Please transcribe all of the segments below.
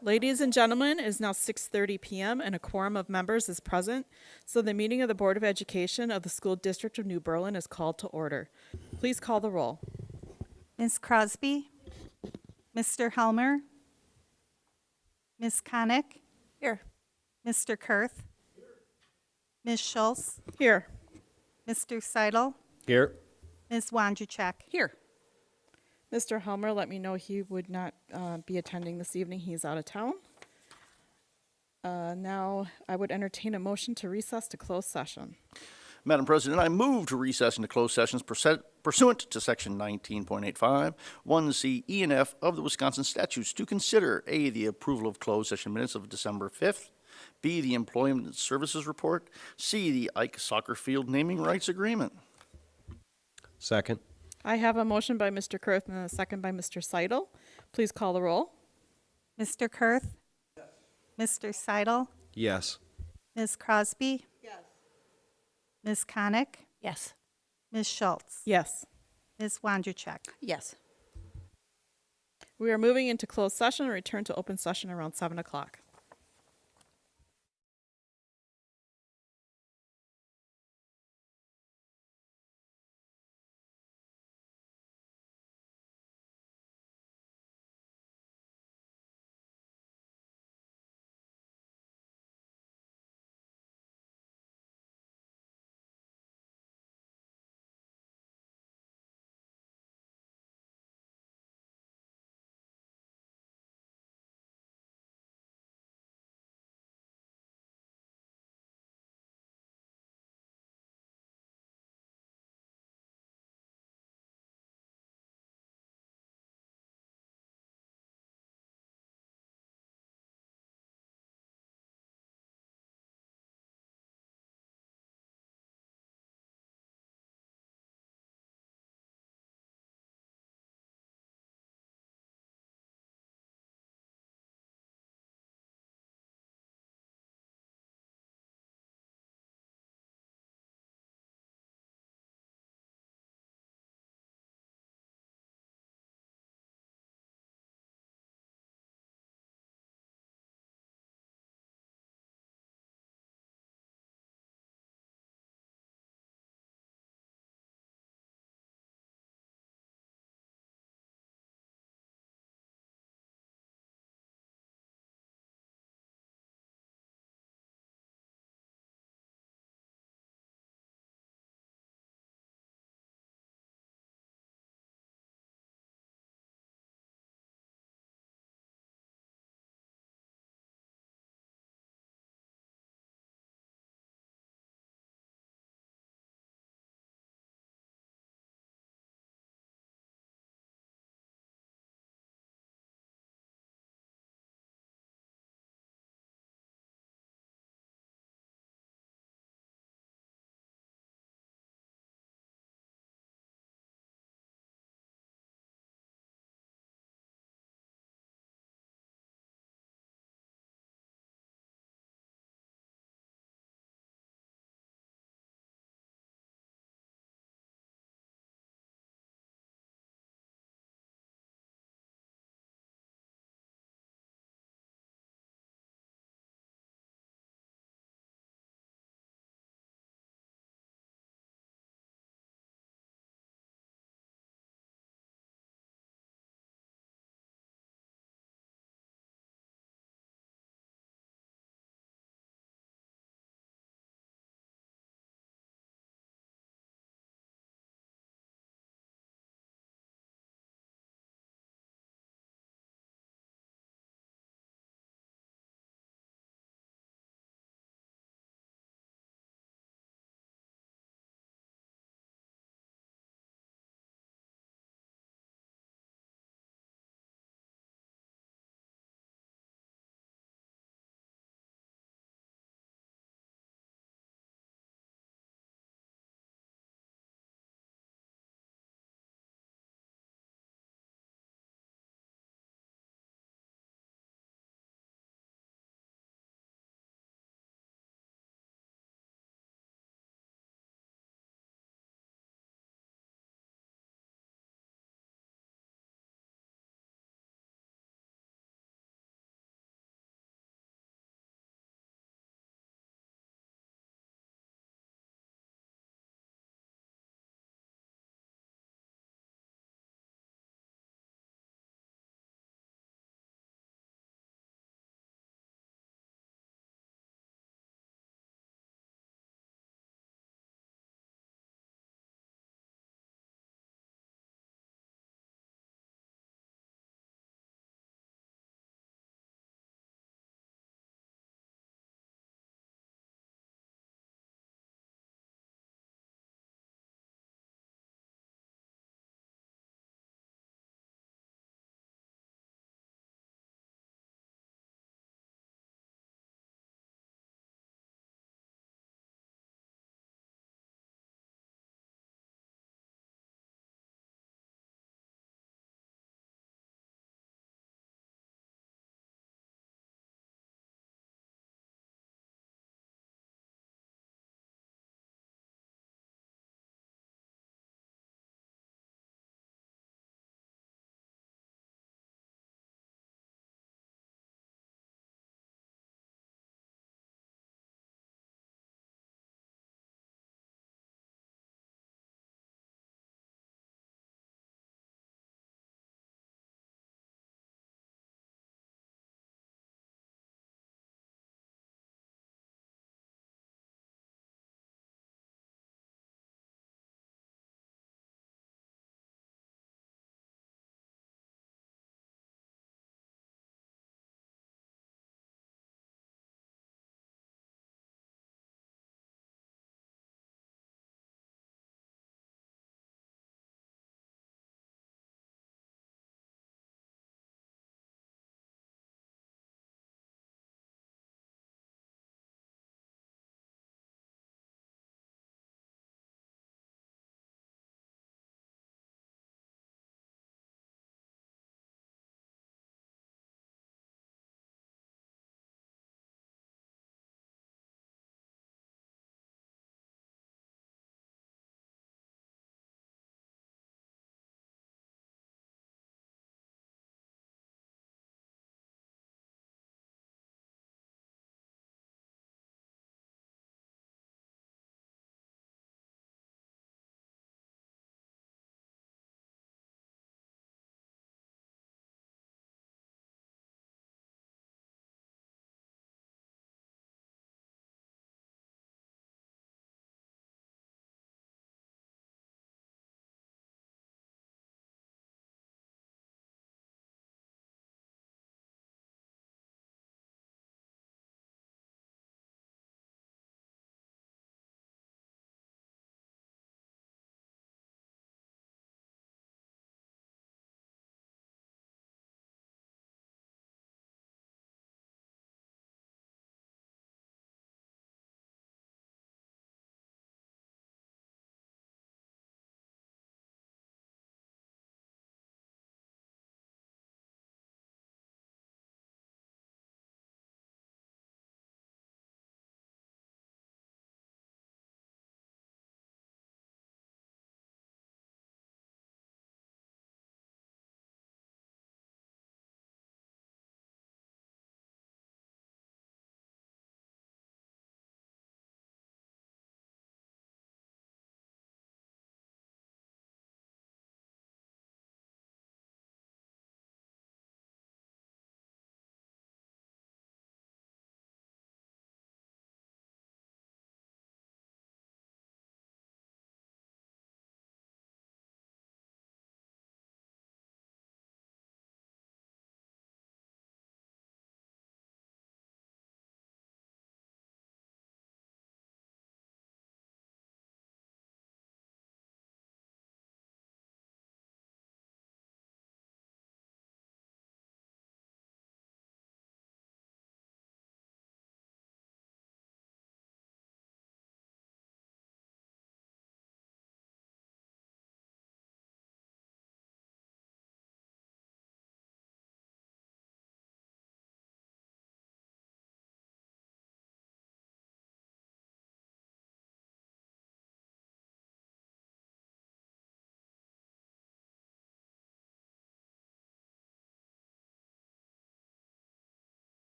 Ladies and gentlemen, it is now 6:30 p.m. and a quorum of members is present, so the meeting of the Board of Education of the School District of New Berlin is called to order. Please call the roll. Ms. Crosby? Mr. Helmer? Ms. Connick? Here. Mr. Kurth? Ms. Schultz? Here. Mr. Seidel? Here. Ms. Wanjuchak? Here. Mr. Helmer let me know he would not be attending this evening. He's out of town. Now, I would entertain a motion to recess to closed session. Madam President, I move to recess into closed sessions pursuant to Section 19.85, 1C, E, and F of the Wisconsin statutes to consider A, the approval of closed session minutes of December 5th, B, the employment services report, C, the Ike Soccer Field naming rights agreement. Second. I have a motion by Mr. Kurth and a second by Mr. Seidel. Please call the roll. Mr. Kurth? Mr. Seidel? Yes. Ms. Crosby? Yes. Ms. Connick? Yes. Ms. Schultz? Yes. Ms. Wanjuchak? Yes. We are moving into closed session and return to open session around 7 o'clock.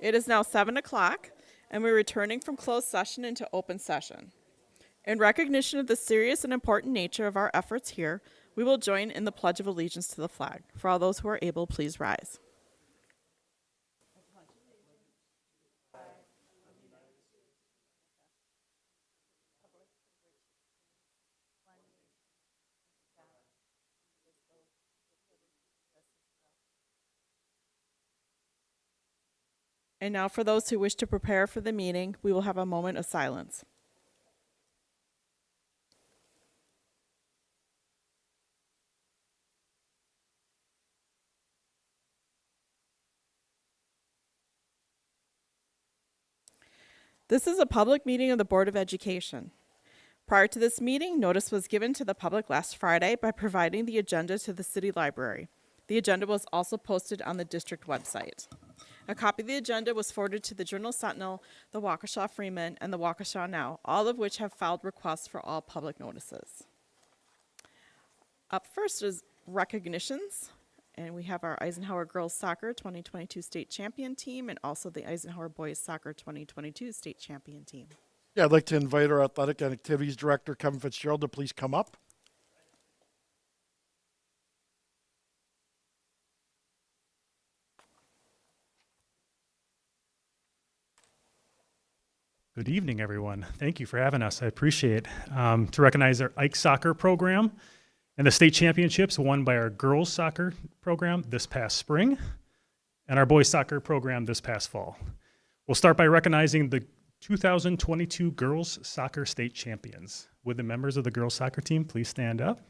It is now 7 o'clock, and we're returning from closed session into open session. In recognition of the serious and important nature of our efforts here, we will join in the Pledge of Allegiance to the flag. For all those who are able, please rise. And now for those who wish to prepare for the meeting, we will have a moment of silence. This is a public meeting of the Board of Education. Prior to this meeting, notice was given to the public last Friday by providing the agenda to the City Library. The agenda was also posted on the district website. A copy of the agenda was forwarded to the Journal-Sentinel, the Waukesha Freeman, and the Waukesha Now, all of which have filed requests for all public notices. Up first is recognitions, and we have our Eisenhower Girls Soccer 2022 State Champion Team and also the Eisenhower Boys Soccer 2022 State Champion Team. Yeah, I'd like to invite our Athletic and Activities Director, Kevin Fitzgerald, to please come up. Good evening, everyone. Thank you for having us. I appreciate it. To recognize our Ike Soccer program and the state championships won by our girls soccer program this past spring and our boys soccer program this past fall. We'll start by recognizing the 2022 girls soccer state champions. Would the members of the girls soccer team please stand up?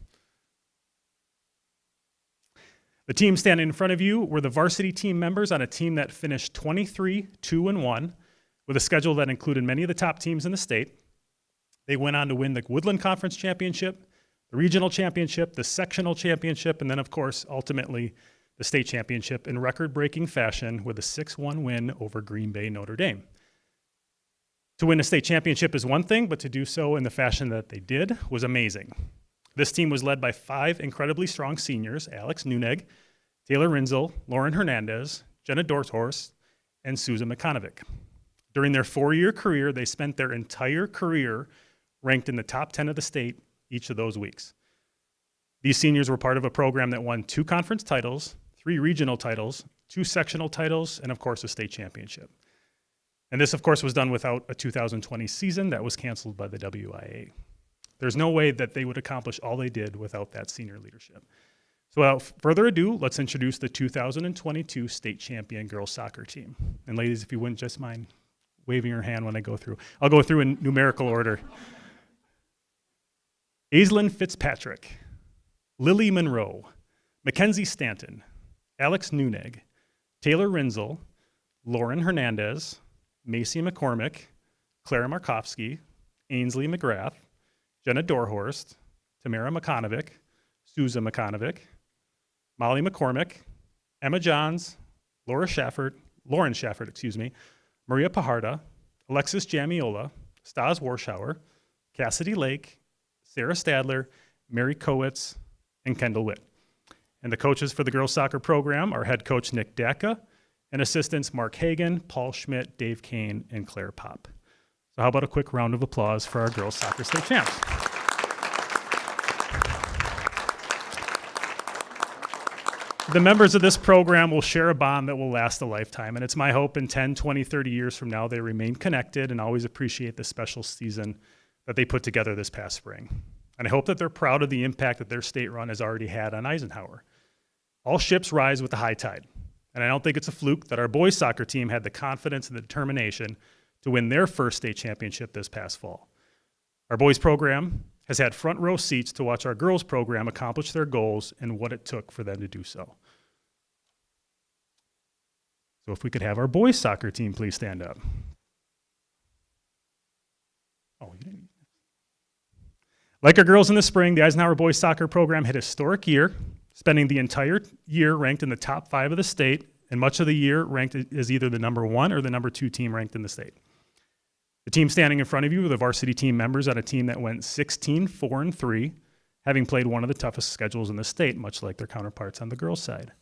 The team standing in front of you were the varsity team members on a team that finished 23-2-1 with a schedule that included many of the top teams in the state. They went on to win the Woodland Conference Championship, the regional championship, the sectional championship, and then, of course, ultimately, the state championship in record-breaking fashion with a 6-1 win over Green Bay Notre Dame. To win a state championship is one thing, but to do so in the fashion that they did was amazing. This team was led by 5 incredibly strong seniors: Alex Nuneg, Taylor Rinzel, Lauren Hernandez, Jenna Dorthorst, and Susan McConovic. During their 4-year career, they spent their entire career ranked in the top 10 of the state each of those weeks. These seniors were part of a program that won 2 conference titles, 3 regional titles, 2 sectional titles, and of course a state championship. And this, of course, was done without a 2020 season that was canceled by the WIA. There's no way that they would accomplish all they did without that senior leadership. So without further ado, let's introduce the 2022 state champion girls soccer team. And ladies, if you wouldn't just mind waving your hand when I go through. I'll go through in numerical order. Aislinn Fitzpatrick, Lily Monroe, Mackenzie Stanton, Alex Nuneg, Taylor Rinzel, Lauren Hernandez, Macy McCormick, Clara Markovsky, Ainsley McGrath, Jenna Dorhorst, Tamara McConovic, Susan McConovic, Molly McCormick, Emma Johns, Lauren Shafford, Maria Pajarda, Alexis Jamiola, Stas Warschauer, Cassidy Lake, Sarah Stadler, Mary Kowitz, and Kendall Witt. And the coaches for the girls soccer program are head coach Nick Dacka and assistants Mark Hagan, Paul Schmidt, Dave Kane, and Claire Pop. So how about a quick round of applause for our girls soccer state champs? The members of this program will share a bond that will last a lifetime, and it's my hope in 10, 20, 30 years from now they remain connected and always appreciate the special season that they put together this past spring. And I hope that they're proud of the impact that their state run has already had on Eisenhower. All ships rise with the high tide, and I don't think it's a fluke that our boys soccer team had the confidence and the determination to win their first state championship this past fall. Our boys program has had front row seats to watch our girls program accomplish their goals and what it took for them to do so. So if we could have our boys soccer team please stand up. Oh, you didn't. Like our girls in the spring, the Eisenhower boys soccer program had a historic year, spending the entire year ranked in the top 5 of the state, and much of the year ranked as either the number 1 or the number 2 team ranked in the state. The team standing in front of you are the varsity team members on a team that went 16-4-3, having played one of the toughest schedules in the state, much like their counterparts on the girls' side.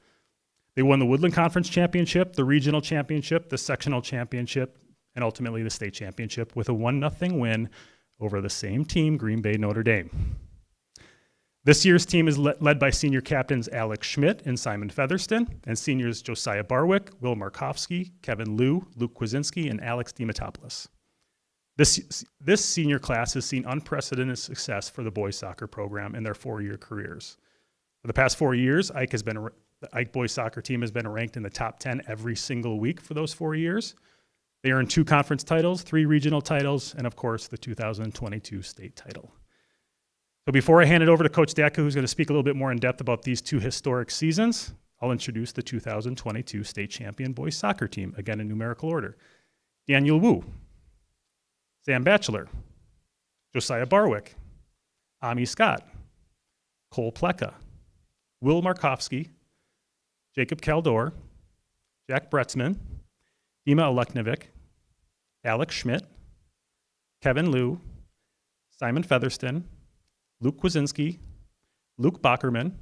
They won the Woodland Conference Championship, the Regional Championship, the Sectional Championship, and ultimately the State Championship with a 1-0 win over the same team, Green Bay Notre Dame. This year's team is led by senior captains Alex Schmidt and Simon Featherston, and seniors Josiah Barwick, Will Markovsky, Kevin Liu, Luke Kwasinski, and Alex Dimitopoulos. This senior class has seen unprecedented success for the boys soccer program in their 4-year careers. For the past 4 years, the Ike boys soccer team has been ranked in the top 10 every single week for those 4 years. They earned 2 conference titles, 3 regional titles, and of course, the 2022 state title. So before I hand it over to Coach Dacka, who's going to speak a little bit more in depth about these 2 historic seasons, I'll introduce the 2022 state champion boys soccer team, again in numerical order. Daniel Wu, Sam Batchelor, Josiah Barwick, Ami Scott, Cole Pleka, Will Markovsky, Jacob Kaldor, Jack Bretzman, Dima Aleknovic, Alex Schmidt, Kevin Liu, Simon Featherston, Luke Kwasinski, Luke Bockerman,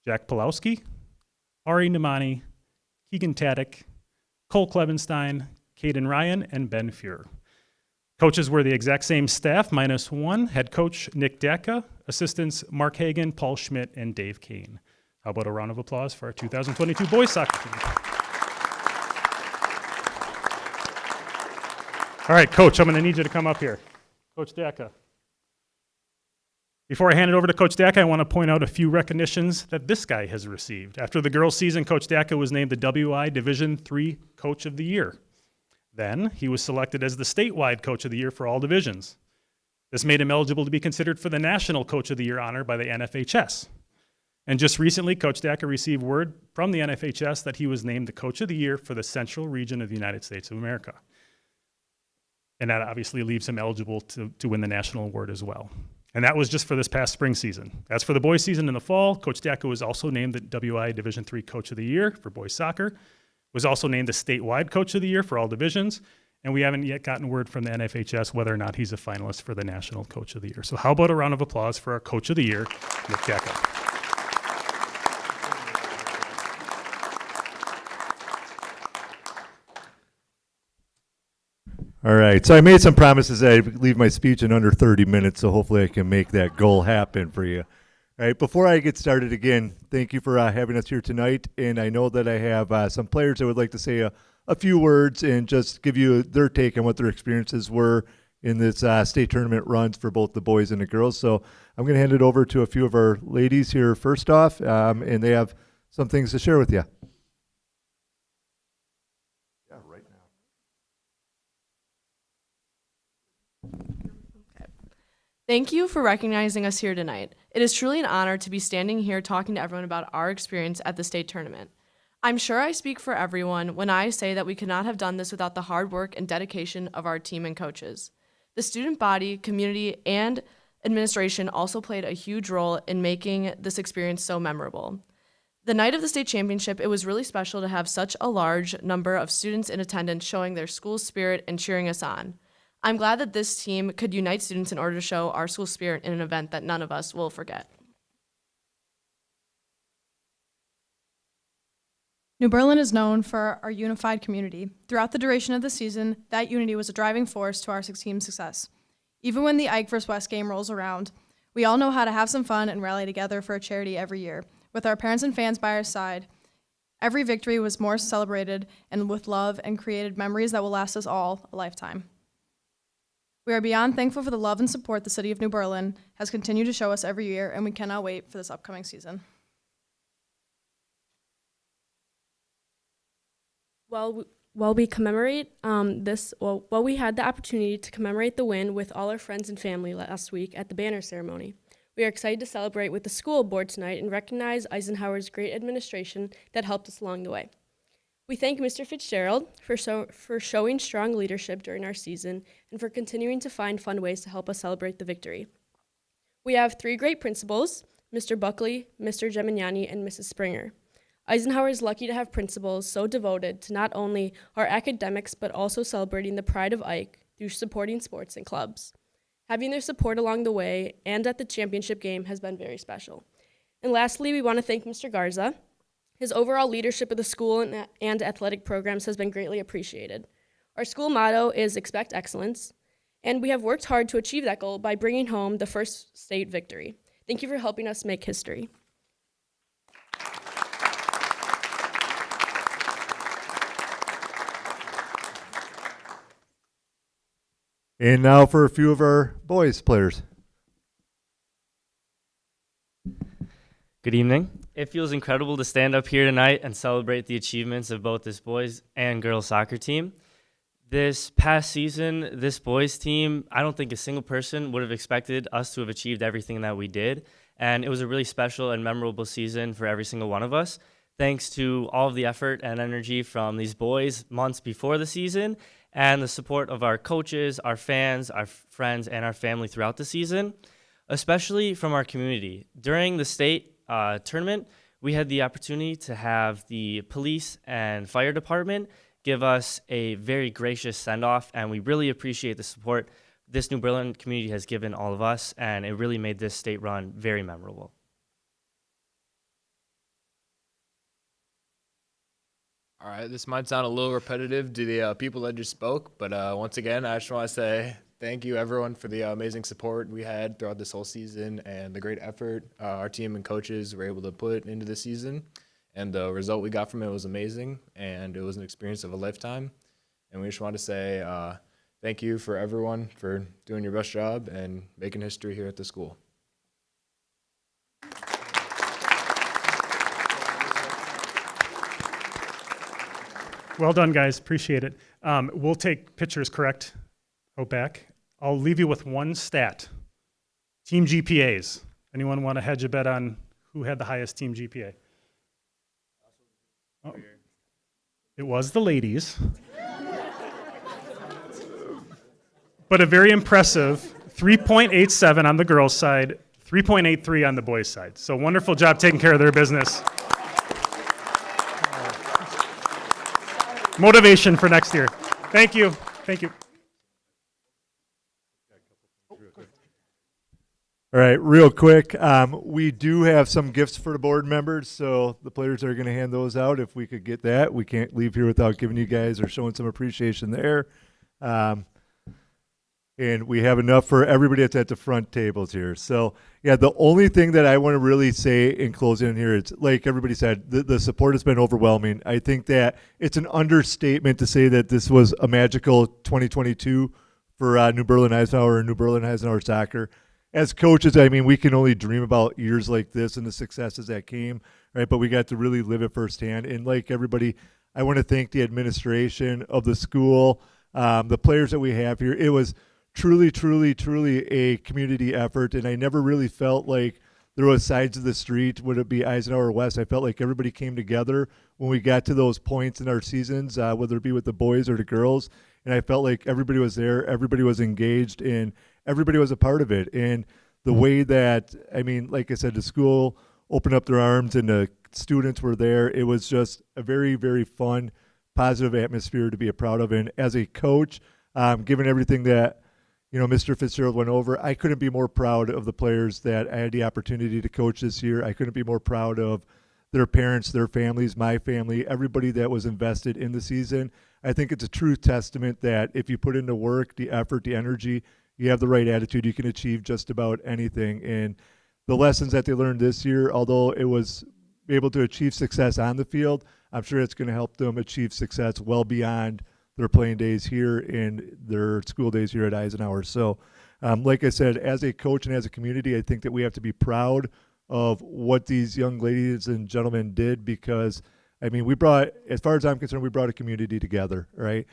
Jack Pulowski, Ari Namani, Keegan Taddick, Cole Klebenstein, Caden Ryan, and Ben Fuhr. Coaches were the exact same staff, -1, head coach Nick Dacka, assistants Mark Hagan, Paul Schmidt, and Dave Kane. How about a round of applause for our 2022 boys soccer team? All right, Coach, I'm going to need you to come up here. Coach Dacka. Before I hand it over to Coach Dacka, I want to point out a few recognitions that this guy has received. After the girls' season, Coach Dacka was named the WI Division III Coach of the Year. Then, he was selected as the statewide Coach of the Year for all divisions. This made him eligible to be considered for the National Coach of the Year honor by the NFHS. And just recently, Coach Dacka received word from the NFHS that he was named the Coach of the Year for the Central Region of the United States of America. And that obviously leaves him eligible to win the national award as well. And that was just for this past spring season. As for the boys season in the fall, Coach Dacka was also named the WI Division III Coach of the Year for boys soccer, was also named the statewide Coach of the Year for all divisions, and we haven't yet gotten word from the NFHS whether or not he's a finalist for the National Coach of the Year. So how about a round of applause for our Coach of the Year, Nick Dacka. All right, so I made some promises that I'd leave my speech in under 30 minutes, so hopefully I can make that goal happen for you. All right, before I get started again, thank you for having us here tonight, and I know that I have some players that would like to say a few words and just give you their take on what their experiences were in this state tournament runs for both the boys and the girls. So I'm going to hand it over to a few of our ladies here first off, and they have some things to share with you. Thank you for recognizing us here tonight. It is truly an honor to be standing here talking to everyone about our experience at the state tournament. I'm sure I speak for everyone when I say that we could not have done this without the hard work and dedication of our team and coaches. The student body, community, and administration also played a huge role in making this experience so memorable. The night of the state championship, it was really special to have such a large number of students in attendance showing their school spirit and cheering us on. I'm glad that this team could unite students in order to show our school spirit in an event that none of us will forget. New Berlin is known for our unified community. Throughout the duration of the season, that unity was a driving force to our team's success. Even when the Ike vs. West game rolls around, we all know how to have some fun and rally together for a charity every year. With our parents and fans by our side, every victory was more celebrated and with love and created memories that will last us all a lifetime. We are beyond thankful for the love and support the city of New Berlin has continued to show us every year, and we cannot wait for this upcoming season. While we commemorate we had the opportunity to commemorate the win with all our friends and family last week at the banner ceremony. We are excited to celebrate with the school board tonight and recognize Eisenhower's great administration that helped us along the way. We thank Mr. Fitzgerald for showing strong leadership during our season and for continuing to find fun ways to help us celebrate the victory. We have 3 great principals, Mr. Buckley, Mr. Gemignani, and Mrs. Springer. Eisenhower is lucky to have principals so devoted to not only our academics but also celebrating the pride of Ike through supporting sports and clubs. Having their support along the way and at the championship game has been very special. And lastly, we want to thank Mr. Garza, His overall leadership of the school and athletic programs has been greatly appreciated. Our school motto is Expect Excellence, and we have worked hard to achieve that goal by bringing home the first state victory. Thank you for helping us make history. And now for a few of our boys players. Good evening. It feels incredible to stand up here tonight and celebrate the achievements of both this boys and girls soccer team. This past season, this boys team, I don't think a single person would have expected us to have achieved everything that we did. And it was a really special and memorable season for every single one of us. Thanks to all of the effort and energy from these boys months before the season and the support of our coaches, our fans, our friends, and our family throughout the season, especially from our community. During the state tournament, we had the opportunity to have the police and fire department give us a very gracious send-off, and we really appreciate the support this New Berlin community has given all of us, and it really made this state run very memorable. All right, this might sound a little repetitive to the people that just spoke, but once again, I just want to say thank you, everyone, for the amazing support we had throughout this whole season and the great effort our team and coaches were able to put into the season. And the result we got from it was amazing, and it was an experience of a lifetime. And we just want to say thank you for everyone for doing your best job and making history here at the school. Well done, guys. Appreciate it. We'll take pictures, correct? Out back. I'll leave you with one stat. Team GPAs. Anyone want to hedge a bet on who had the highest team GPA? Oh, it was the ladies. But a very impressive 3.87 on the girls' side, 3.83 on the boys' side. So wonderful job taking care of their business. Motivation for next year. Thank you. Thank you. All right, real quick, we do have some gifts for the board members, so the players are going to hand those out. If we could get that, we can't leave here without giving you guys or showing some appreciation there. And we have enough for everybody that's at the front tables here. So, yeah, the only thing that I want to really say in closing here is, like everybody said, the support has been overwhelming. I think that it's an understatement to say that this was a magical 2022 for New Berlin Eisenhower and New Berlin Eisenhower soccer. As coaches, I mean, we can only dream about years like this and the successes that came, right? But we got to really live it firsthand. And like everybody, I want to thank the administration of the school, the players that we have here. It was truly, truly, truly a community effort. And I never really felt like there was sides of the street, would it be Eisenhower or West. I felt like everybody came together when we got to those points in our seasons, whether it be with the boys or the girls. And I felt like everybody was there, everybody was engaged, and everybody was a part of it. And the way that, I mean, like I said, the school opened up their arms and the students were there. It was just a very, very fun, positive atmosphere to be proud of. And as a coach, given everything that, you know, Mr. Fitzgerald went over, I couldn't be more proud of the players that I had the opportunity to coach this year. I couldn't be more proud of their parents, their families, my family, everybody that was invested in the season. I think it's a true testament that if you put in the work, the effort, the energy, you have the right attitude, you can achieve just about anything. And the lessons that they learned this year, although it was able to achieve success on the field, I'm sure it's going to help them achieve success well beyond their playing days here and their school days here at Eisenhower. So, like I said, as a coach and as a community, I think that we have to be proud of what these young ladies and gentlemen did, because I mean, we brought, as far as I'm concerned, we brought a community together, right?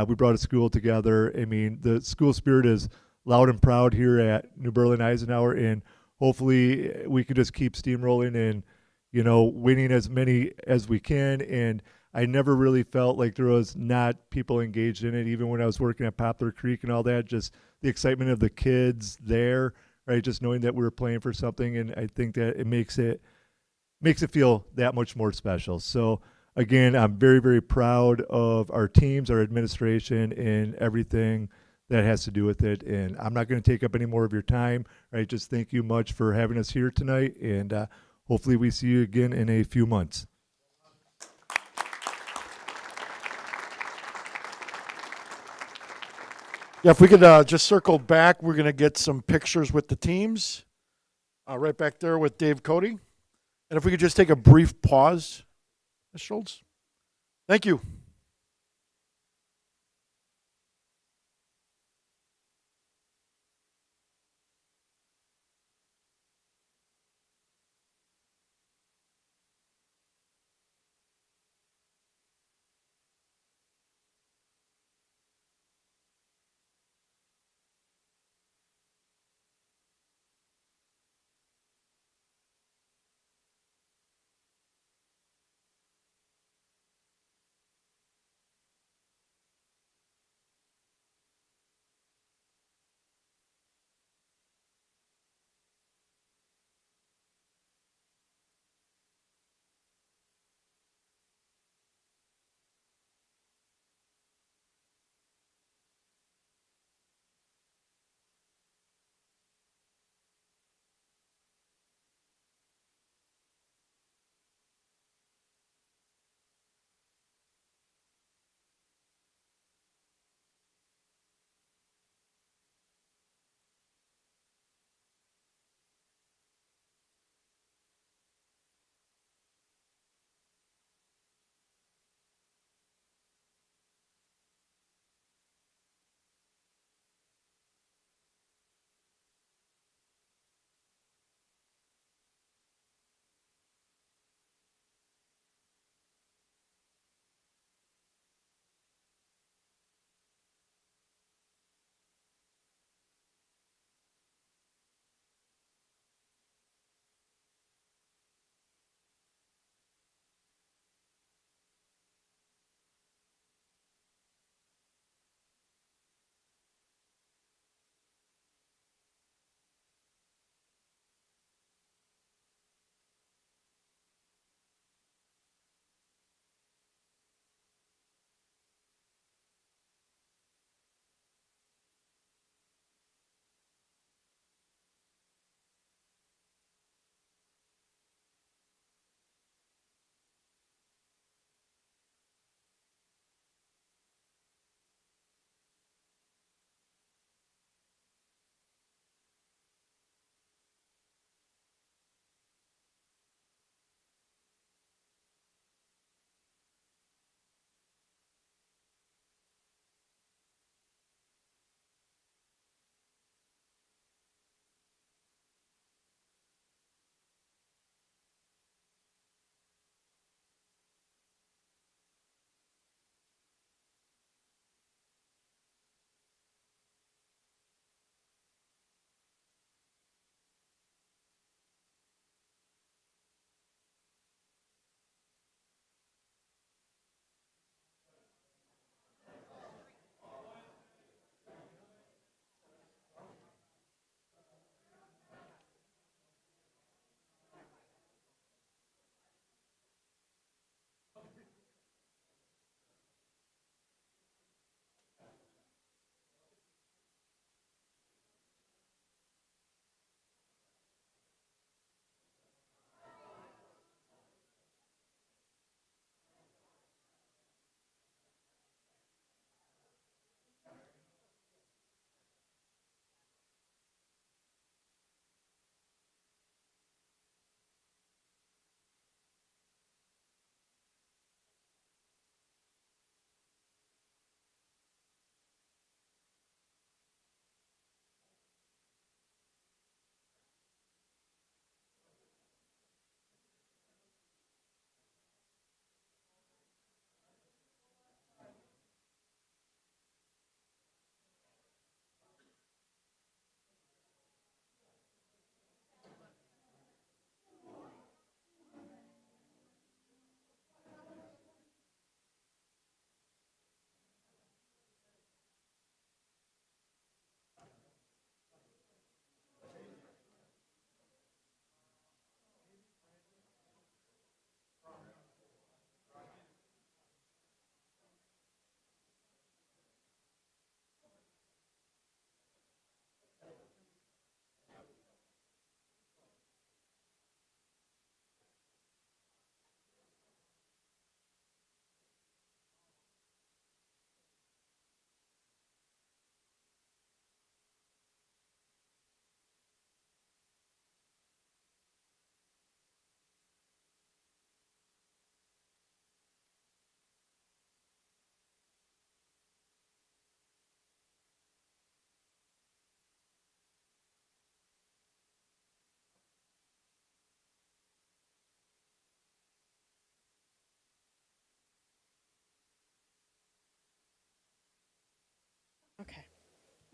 We brought a school together. I mean, the school spirit is loud and proud here at New Berlin Eisenhower, and hopefully we can just keep steamrolling and, you know, winning as many as we can. And I never really felt like there was not people engaged in it, even when I was working at Poplar Creek and all that, just the excitement of the kids there, right? Just knowing that we were playing for something, and I think that it makes it feel that much more special. So again, I'm very, very proud of our teams, our administration, and everything that has to do with it. And I'm not going to take up any more of your time, right? Just thank you much for having us here tonight, and hopefully we see you again in a few months. Yeah, if we could just circle back, we're going to get some pictures with the teams. Right back there with Dave Cody. And if we could just take a brief pause, Ms. Schultz. Thank you.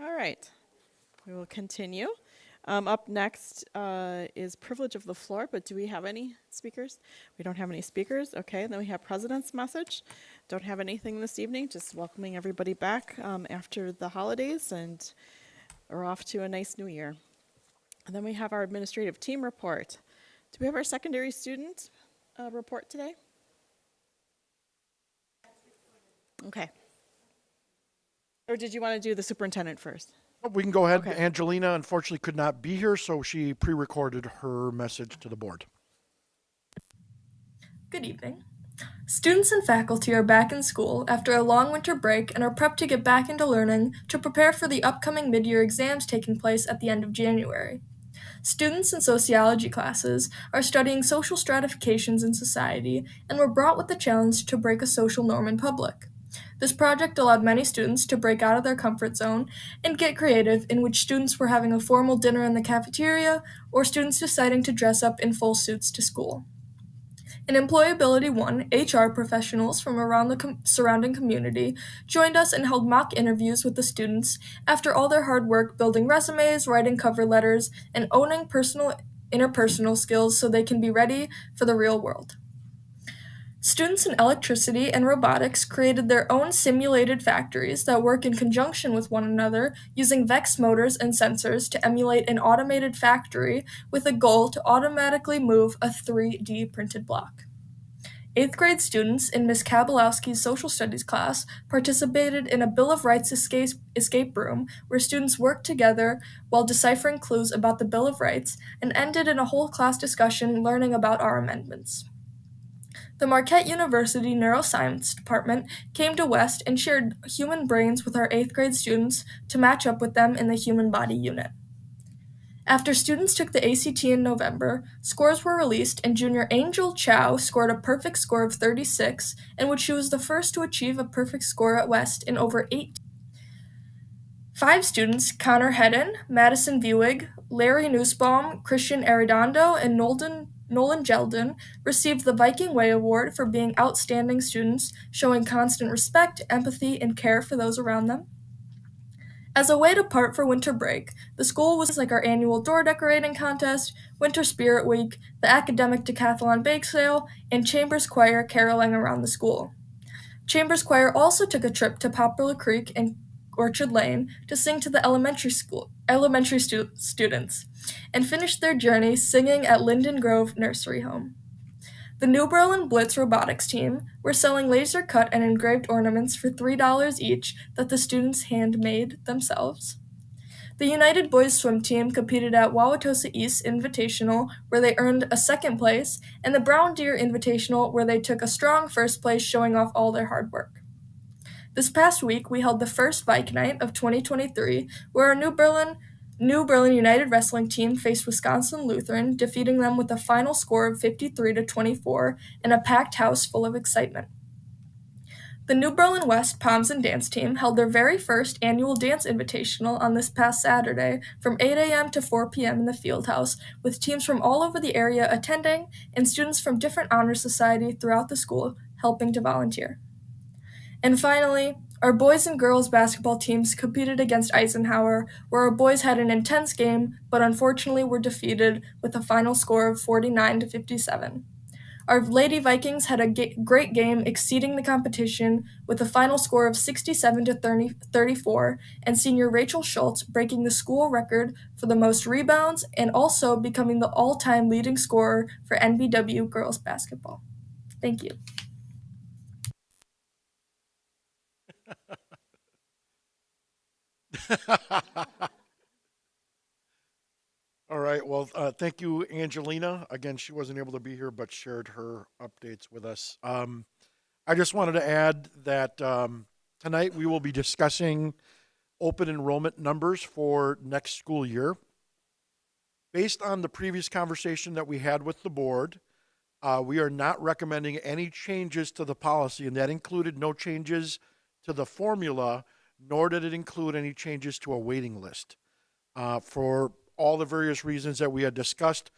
All right, we will continue. Up next is privilege of the floor, but do we have any speakers? We don't have any speakers. Okay, and then we have president's message. Don't have anything this evening, just welcoming everybody back after the holidays, and we're off to a nice new year. And then we have our administrative team report. Do we have our secondary student report today? Okay. Or did you want to do the superintendent first? We can go ahead. Okay. Angelina unfortunately could not be here, so she pre-recorded her message to the board. Good evening. Students and faculty are back in school after a long winter break and are prepped to get back into learning to prepare for the upcoming mid-year exams taking place at the end of January. Students in sociology classes are studying social stratifications in society and were brought with the challenge to break a social norm in public. This project allowed many students to break out of their comfort zone and get creative, in which students were having a formal dinner in the cafeteria or students deciding to dress up in full suits to school. In Employability 1, HR professionals from around the surrounding community joined us and held mock interviews with the students after all their hard work building resumes, writing cover letters, and owning interpersonal skills so they can be ready for the real world. Students in electricity and robotics created their own simulated factories that work in conjunction with one another using VEX motors and sensors to emulate an automated factory with a goal to automatically move a 3D printed block. 8th grade students in Ms. Kabalowski's social studies class participated in a Bill of Rights escape room where students worked together while deciphering clues about the Bill of Rights and ended in a whole class discussion learning about our amendments. The Marquette University Neuroscience Department came to West and shared human brains with our 8th grade students to match up with them in the human body unit. After students took the ACT in November, scores were released and junior Angel Chow scored a perfect score of 36, in which she was the first to achieve a perfect score at West in over 8. 5 students, Connor Hedden, Madison Buig, Larry Nussbaum, Christian Arredondo, and Nolan Jeldon, received the Viking Way Award for being outstanding students, showing constant respect, empathy, and care for those around them. As a way to part for winter break, the school was like our annual door decorating contest, Winter Spirit Week, the academic decathlon bake sale, and Chambers Choir caroling around the school. Chambers Choir also took a trip to Poplar Creek and Orchard Lane to sing to the elementary students, and finished their journey singing at Linden Grove Nursery Home. The New Berlin Blitz robotics team were selling laser cut and engraved ornaments for $3 each that the students handmade themselves. The United Boys Swim team competed at Wauwatosa East Invitational, where they earned a second place, and the Brown Deer Invitational, where they took a strong first place, showing off all their hard work. This past week, we held the first Vike Night of 2023, where our New Berlin United Wrestling team faced Wisconsin Lutheran, defeating them with a final score of 53-24 in a packed house full of excitement. The New Berlin West Poms and Dance team held their very first annual dance invitational on this past Saturday from 8 a.m. to 4 p.m. in the field house, with teams from all over the area attending and students from different honor society throughout the school helping to volunteer. And finally, our boys and girls basketball teams competed against Eisenhower, where our boys had an intense game, but unfortunately were defeated with a final score of 49-57. Our Lady Vikings had a great game, exceeding the competition with a final score of 67-34, and senior Rachel Schultz breaking the school record for the most rebounds and also becoming the all-time leading scorer for NBW girls basketball. Thank you. All right. Well, thank you, Angelina. Again, she wasn't able to be here, but shared her updates with us. I just wanted to add that tonight we will be discussing open enrollment numbers for next school year. Based on the previous conversation that we had with the board, we are not recommending any changes to the policy, and that included no changes to the formula, nor did it include any changes to a waiting list. For all the various reasons that we had discussed,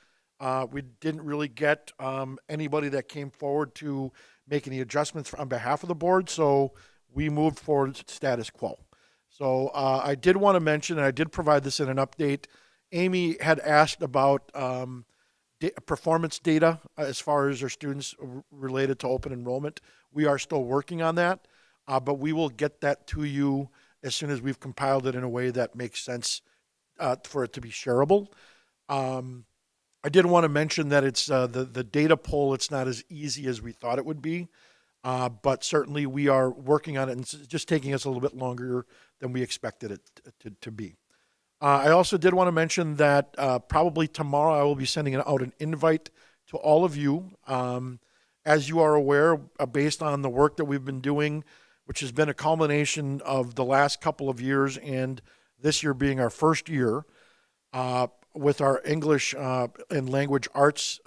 we didn't really get anybody that came forward to make any adjustments on behalf of the board, so we moved forward to status quo. So I did want to mention, and I did provide this in an update, Amy had asked about performance data as far as our students related to open enrollment. We are still working on that, but we will get that to you as soon as we've compiled it in a way that makes sense for it to be shareable. I did want to mention that it's the data poll, it's not as easy as we thought it would be, but certainly we are working on it, and it's just taking us a little bit longer than we expected it to be. I also did want to mention that probably tomorrow I will be sending out an invite to all of you. As you are aware, based on the work that we've been doing, which has been a culmination of the last couple of years and this year being our first year, with our English and language arts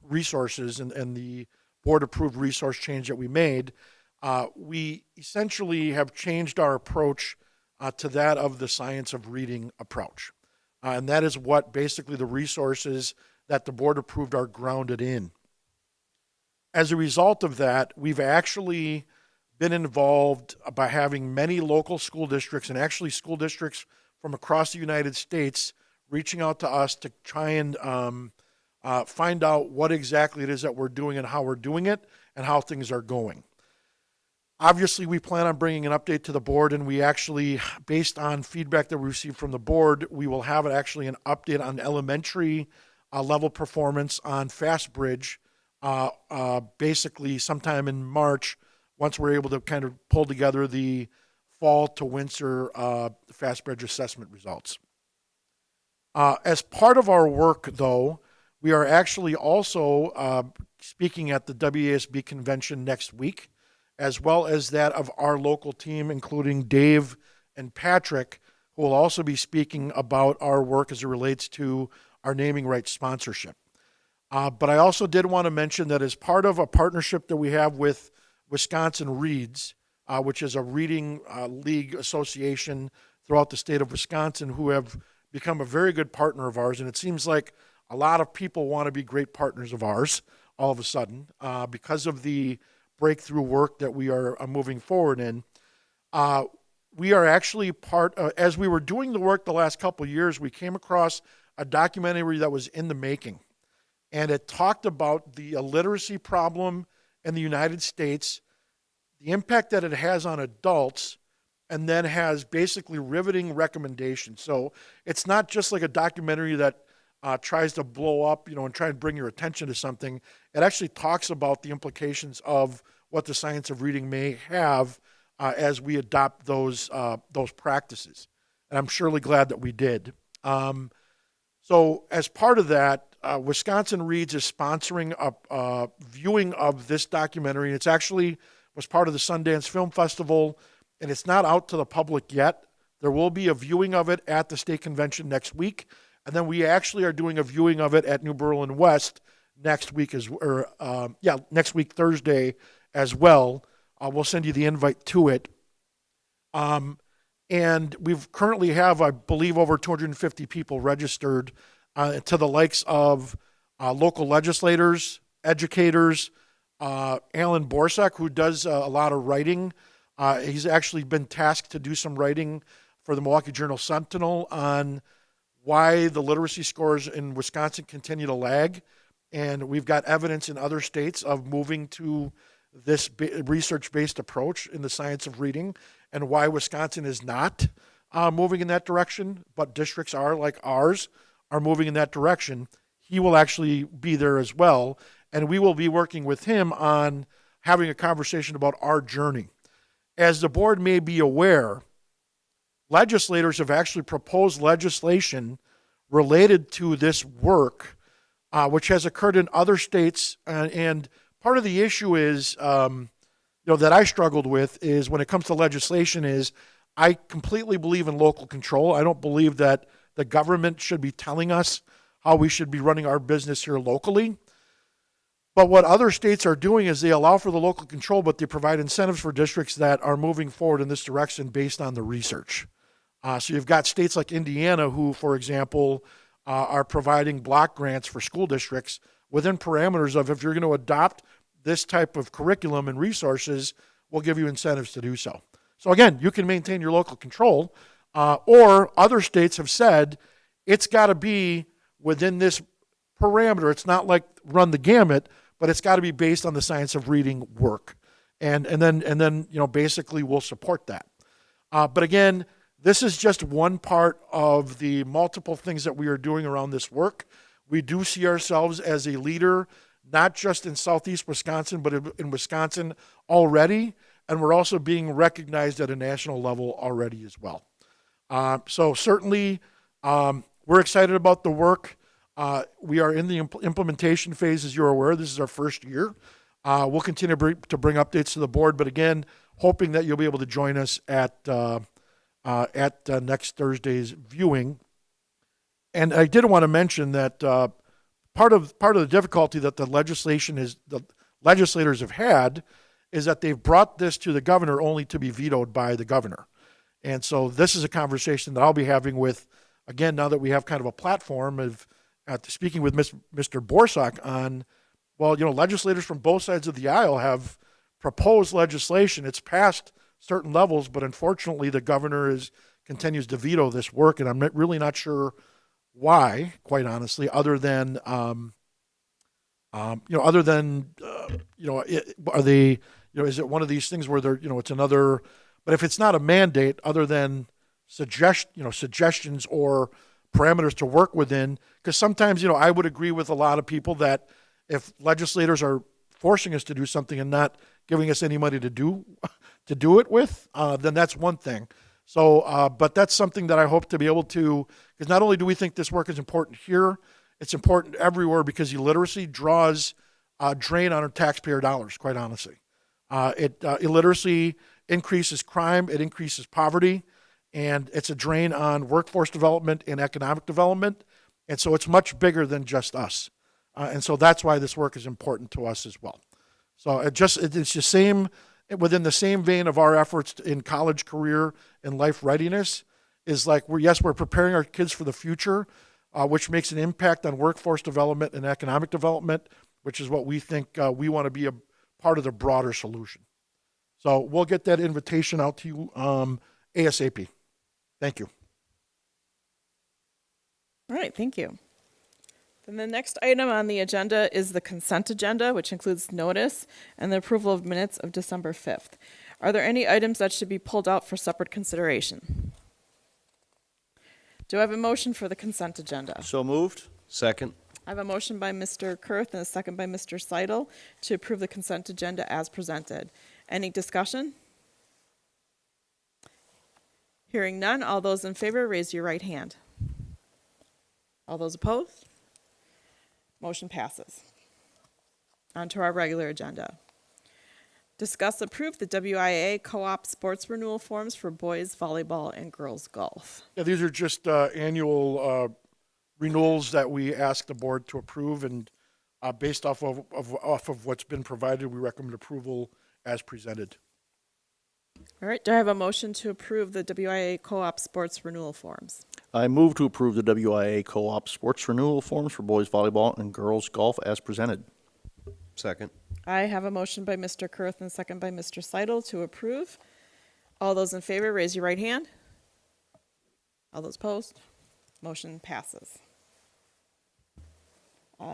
resources and the board-approved resource change that we made, we essentially have changed our approach to that of the science of reading approach. And that is what basically the resources that the board approved are grounded in. As a result of that, we've actually been involved by having many local school districts and actually school districts from across the United States reaching out to us to try and find out what exactly it is that we're doing and how we're doing it and how things are going. Obviously, we plan on bringing an update to the board, and we actually, based on feedback that we received from the board, we will have actually an update on elementary level performance on FastBridge basically sometime in March, once we're able to kind of pull together the fall to winter FastBridge assessment results. As part of our work, though, we are actually also speaking at the WASB convention next week, as well as that of our local team, including Dave and Patrick, who will also be speaking about our work as it relates to our naming rights sponsorship. But I also did want to mention that as part of a partnership that we have with Wisconsin Reads, which is a reading league association throughout the state of Wisconsin, who have become a very good partner of ours, and it seems like a lot of people want to be great partners of ours all of a sudden because of the breakthrough work that we are moving forward in. We are actually as we were doing the work the last couple of years, we came across a documentary that was in the making, and it talked about the illiteracy problem in the United States, the impact that it has on adults, and then has basically riveting recommendations. So it's not just like a documentary that tries to blow up, and try and bring your attention to something. It actually talks about the implications of what the science of reading may have as we adopt those practices. And I'm surely glad that we did. So as part of that, Wisconsin Reads is sponsoring a viewing of this documentary. It's actually was part of the Sundance Film Festival, and it's not out to the public yet. There will be a viewing of it at the state convention next week. And then we actually are doing a viewing of it at New Berlin West next week, next week, Thursday as well. We'll send you the invite to it. And we've currently have, I believe, over 250 people registered to the likes of local legislators, educators, Alan Borsak, who does a lot of writing. He's actually been tasked to do some writing for the Milwaukee Journal-Sentinel on why the literacy scores in Wisconsin continue to lag. And we've got evidence in other states of moving to this research-based approach in the science of reading, and why Wisconsin is not moving in that direction, but districts are, like ours, are moving in that direction. He will actually be there as well, and we will be working with him on having a conversation about our journey. As the board may be aware, legislators have actually proposed legislation related to this work, which has occurred in other states. And part of the issue is, that I struggled with is when it comes to legislation is I completely believe in local control. I don't believe that the government should be telling us how we should be running our business here locally. But what other states are doing is they allow for the local control, but they provide incentives for districts that are moving forward in this direction based on the research. So you've got states like Indiana who, for example, are providing block grants for school districts within parameters of if you're going to adopt this type of curriculum and resources, we'll give you incentives to do so. So again, you can maintain your local control, or other states have said it's got to be within this parameter. It's not like run the gamut, but it's got to be based on the science of reading work. And then basically we'll support that. But again, this is just one part of the multiple things that we are doing around this work. We do see ourselves as a leader, not just in Southeast Wisconsin, but in Wisconsin already. And we're also being recognized at a national level already as well. So certainly we're excited about the work. We are in the implementation phase, as you're aware. This is our first year. We'll continue to bring updates to the board, but again, hoping that you'll be able to join us at next Thursday's viewing. And I did want to mention that part of the difficulty that the legislators have had is that they've brought this to the governor only to be vetoed by the governor. And so this is a conversation that I'll be having with, again, now that we have kind of a platform of speaking with Mr. Borsak on, well, legislators from both sides of the aisle have proposed legislation. It's passed certain levels, but unfortunately the governor continues to veto this work, and I'm really not sure why, quite honestly, other than is it one of these things where it's another, but if it's not a mandate other than suggestions or parameters to work within, because sometimes, I would agree with a lot of people that if legislators are forcing us to do something and not giving us any money to do it with, then that's one thing. So, but that's something that I hope to be able to, because not only do we think this work is important here, it's important everywhere, because illiteracy draws a drain on our taxpayer dollars, quite honestly. Illiteracy increases crime, it increases poverty, and it's a drain on workforce development and economic development. And so it's much bigger than just us. And so that's why this work is important to us as well. So it's the same, within the same vein of our efforts in college, career, and life readiness, is like, we're preparing our kids for the future, which makes an impact on workforce development and economic development, which is what we think we want to be a part of the broader solution. So we'll get that invitation out to you ASAP. Thank you. All right, thank you. Then the next item on the agenda is the consent agenda, which includes notice and the approval of minutes of December 5th. Are there any items that should be pulled out for separate consideration? Do I have a motion for the consent agenda? So moved. Second. I have a motion by Mr. Kurth and a second by Mr. Seidel to approve the consent agenda as presented. Any discussion? Hearing none, all those in favor, raise your right hand. All those opposed? Motion passes. On to our regular agenda. Discuss approve the WIA co-op sports renewal forms for boys volleyball and girls golf. Yeah, these are just annual renewals that we ask the board to approve, and based off of what's been provided, we recommend approval as presented. All right, do I have a motion to approve the WIA co-op sports renewal forms? I move to approve the WIA co-op sports renewal forms for boys volleyball and girls golf as presented. Second. I have a motion by Mr. Kurth and a second by Mr. Seidel to approve. All those in favor, raise your right hand. All those opposed? Motion passes.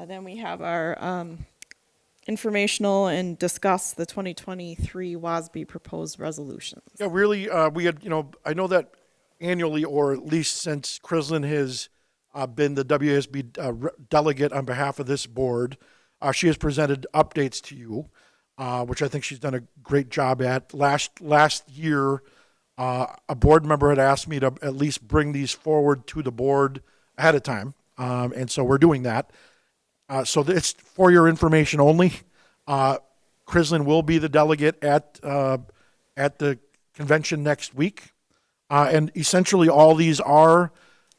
Then we have our informational and discuss the 2023 WASB proposed resolutions. Yeah, really, we had, I know that annually, or at least since Crislin has been the WASB delegate on behalf of this board, she has presented updates to you, which I think she's done a great job at. Last year, a board member had asked me to at least bring these forward to the board ahead of time, and so we're doing that. So it's for your information only. Crislin will be the delegate at the convention next week, and essentially all these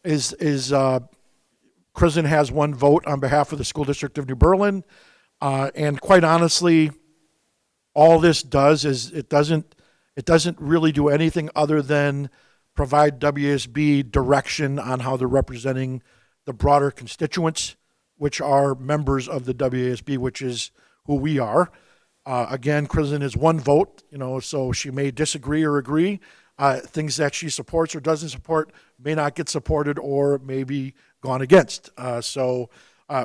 is Crislin has one vote on behalf of the school district of New Berlin, and quite honestly, all this does is it doesn't really do anything other than provide WASB direction on how they're representing the broader constituents, which are members of the WASB, which is who we are. Again, Kristen is one vote, so she may disagree or agree. Things that she supports or doesn't support may not get supported or may be gone against. So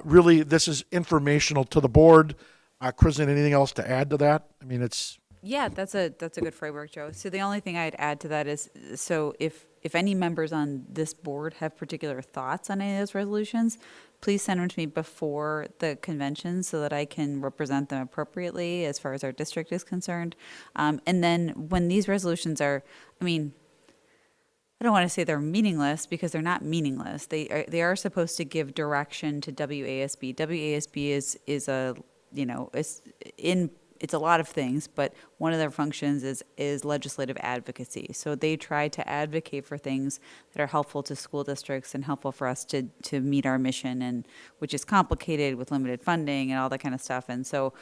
really, this is informational to the board. Kristen, anything else to add to that? I mean, it's... Yeah, that's a good framework, Joe. So the only thing I'd add to that is, so if any members on this board have particular thoughts on any of those resolutions, please send them to me before the convention so that I can represent them appropriately as far as our district is concerned. And then when these resolutions are, I mean, I don't want to say they're meaningless because they're not meaningless. They are supposed to give direction to WASB. WASB is a, it's a lot of things, but one of their functions is legislative advocacy. So they try to advocate for things that are helpful to school districts and helpful for us to meet our mission, and which is complicated with limited funding and all that kind of stuff. And so,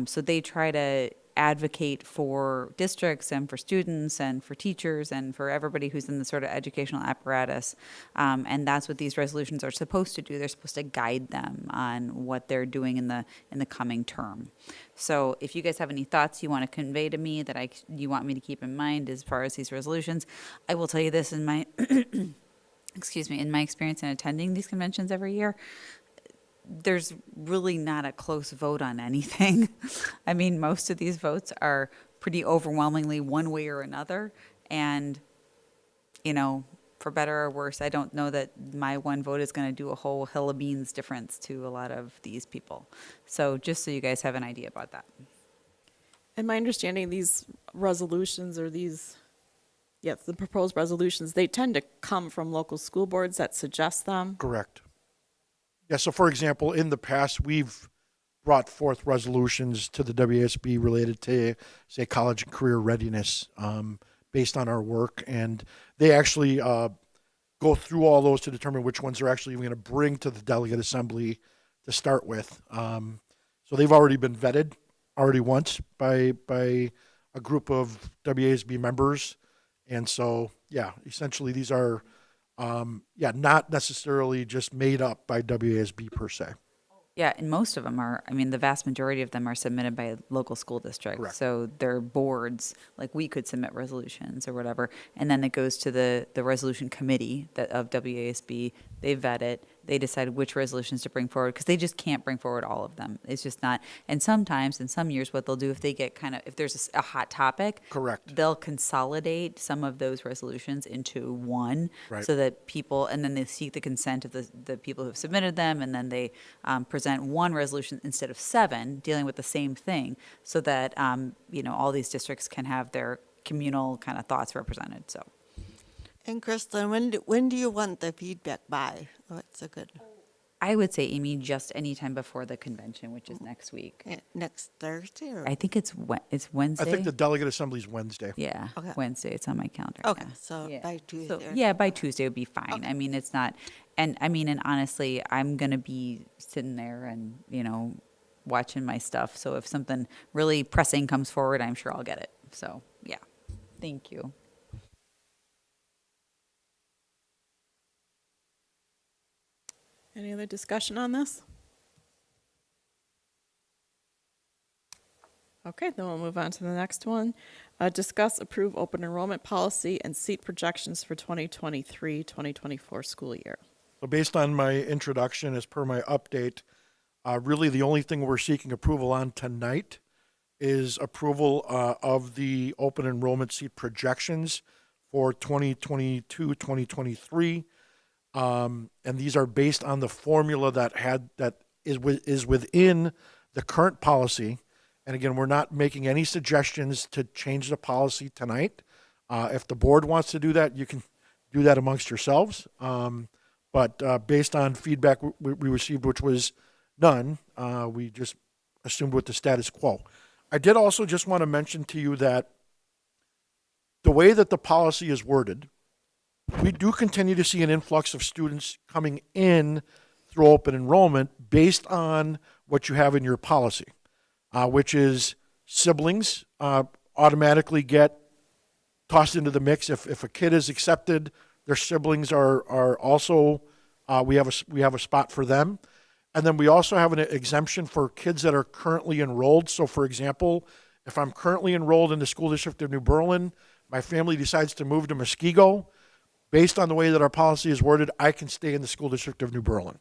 so they try to advocate for districts and for students and for teachers and for everybody who's in the sort of educational apparatus. And that's what these resolutions are supposed to do. They're supposed to guide them on what they're doing in the coming term. So if you guys have any thoughts you want to convey to me that you want me to keep in mind as far as these resolutions, I will tell you this in my excuse me, in my experience in attending these conventions every year, there's really not a close vote on anything. I mean, most of these votes are pretty overwhelmingly one way or another. And, for better or worse, I don't know that my one vote is going to do a whole hill of beans difference to a lot of these people. So just so you guys have an idea about that. And my understanding, these resolutions or the proposed resolutions, they tend to come from local school boards that suggest them. Correct. Yeah, so for example, in the past, we've brought forth resolutions to the WASB related to, say, college and career readiness based on our work. And they actually go through all those to determine which ones they're actually going to bring to the delegate assembly to start with. So they've already been vetted once by a group of WASB members. And so, yeah, essentially these are not necessarily just made up by WASB per se. Yeah, and most of them are, the vast majority of them are submitted by local school districts. Correct. So they're boards, like we could submit resolutions or whatever, and then it goes to the resolution committee of WASB. They vet it. They decide which resolutions to bring forward, because they just can't bring forward all of them. It's just not. And sometimes, in some years, what they'll do if they get if there's a hot topic, correct, they'll consolidate some of those resolutions into one, right, so that people, and then they seek the consent of the people who have submitted them, and then they present one resolution instead of 7 dealing with the same thing, so that all these districts can have their communal kind of thoughts represented. So. And Kristen, when do you want the feedback by? What's a good? I would say, Amy, just any time before the convention, which is next week. Next Thursday? Or? I think it's Wednesday. I think the delegate assembly is Wednesday. Yeah, okay. Wednesday. It's on my calendar. Okay, yeah. so Yeah. by Tuesday. So, by Tuesday would be fine. Okay. It's not, and honestly, I'm going to be sitting there and, watching my stuff. So if something really pressing comes forward, I'm sure I'll get it. So, yeah. Thank you. Any other discussion on this? Okay, then we'll move on to the next one. Discuss, approve open enrollment policy and seat projections for 2023-2024 school year. So based on my introduction, as per my update, really the only thing we're seeking approval on tonight is approval of the open enrollment seat projections for 2022-2023. And these are based on the formula that is within the current policy. And again, we're not making any suggestions to change the policy tonight. If the board wants to do that, you can do that amongst yourselves. But based on feedback we received, which was none, we just assumed with the status quo. I did also just want to mention to you that the way that the policy is worded, we do continue to see an influx of students coming in through open enrollment based on what you have in your policy, which is siblings automatically get tossed into the mix. If a kid is accepted, their siblings are also, we have a spot for them. And then we also have an exemption for kids that are currently enrolled. So for example, if I'm currently enrolled in the school district of New Berlin, my family decides to move to Muskego, based on the way that our policy is worded, I can stay in the school district of New Berlin.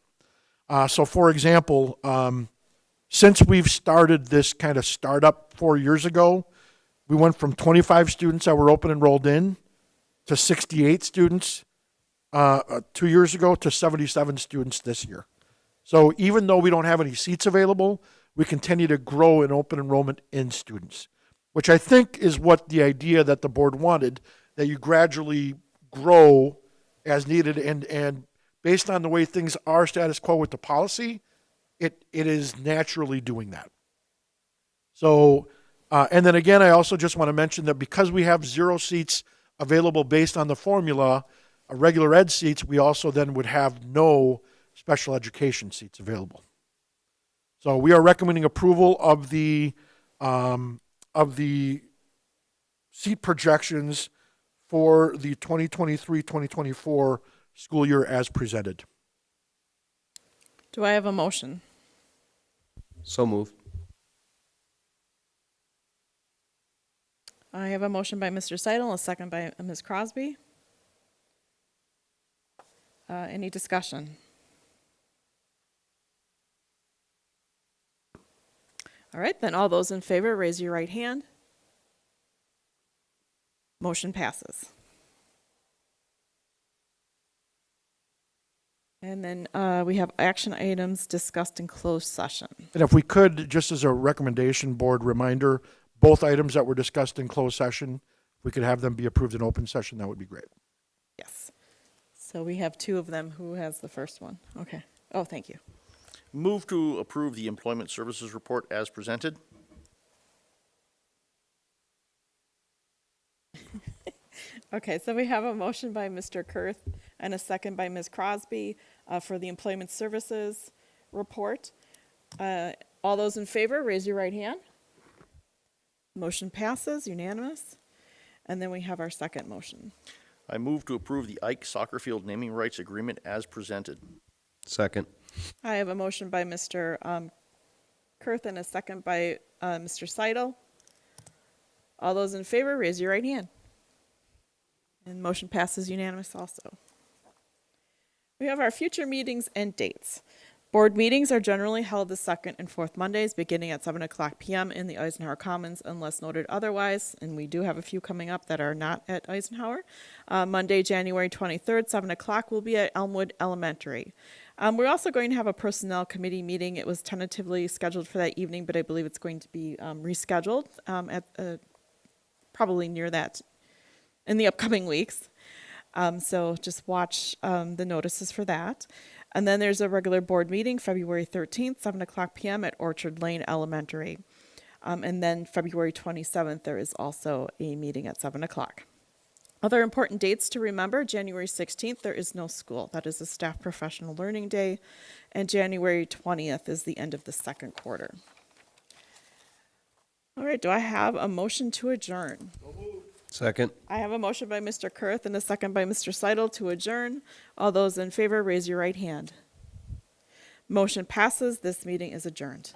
So for example, since we've started this kind of startup 4 years ago, we went from 25 students that were open enrolled in to 68 students 2 years ago to 77 students this year. So even though we don't have any seats available, we continue to grow in open enrollment in students, which I think is what the idea that the board wanted, that you gradually grow as needed. And based on the way things are status quo with the policy, it is naturally doing that. So, and then again, I also just want to mention that because we have 0 seats available based on the formula, regular ed seats, we also then would have no special education seats available. So we are recommending approval of the seat projections for the 2023-2024 school year as presented. Do I have a motion? So moved. I have a motion by Mr. Seidel, a second by Ms. Crosby. Any discussion? All right, then all those in favor, raise your right hand. Motion passes. And then we have action items discussed in closed session. And if we could, just as a recommendation board reminder, both items that were discussed in closed session, if we could have them be approved in open session, that would be great. Yes. So we have 2 of them. Who has the first one? Okay. Oh, thank you. Move to approve the employment services report as presented. Okay, so we have a motion by Mr. Kurth and a second by Ms. Crosby for the employment services report. All those in favor, raise your right hand. Motion passes, unanimous. And then we have our second motion. I move to approve the Ike Soccer Field naming rights agreement as presented. Second. I have a motion by Mr. Kurth and a second by Mr. Seidel. All those in favor, raise your right hand. And motion passes unanimous also. We have our future meetings and dates. Board meetings are generally held the second and fourth Mondays, beginning at 7:00 p.m. in the Eisenhower Commons, unless noted otherwise, and we do have a few coming up that are not at Eisenhower. Monday, January 23rd, 7:00 will be at Elmwood Elementary. We're also going to have a personnel committee meeting. It was tentatively scheduled for that evening, but I believe it's going to be rescheduled at probably near that in the upcoming weeks. So just watch the notices for that. And then there's a regular board meeting, February 13th, 7:00 p.m. at Orchard Lane Elementary. And then February 27th, there is also a meeting at 7:00. Other important dates to remember: January 16th, there is no school. That is a staff professional learning day. And January 20th is the end of the second quarter. All right, do I have a motion to adjourn? Second. I have a motion by Mr. Kurth and a second by Mr. Seidel to adjourn. All those in favor, raise your right hand. Motion passes. This meeting is adjourned.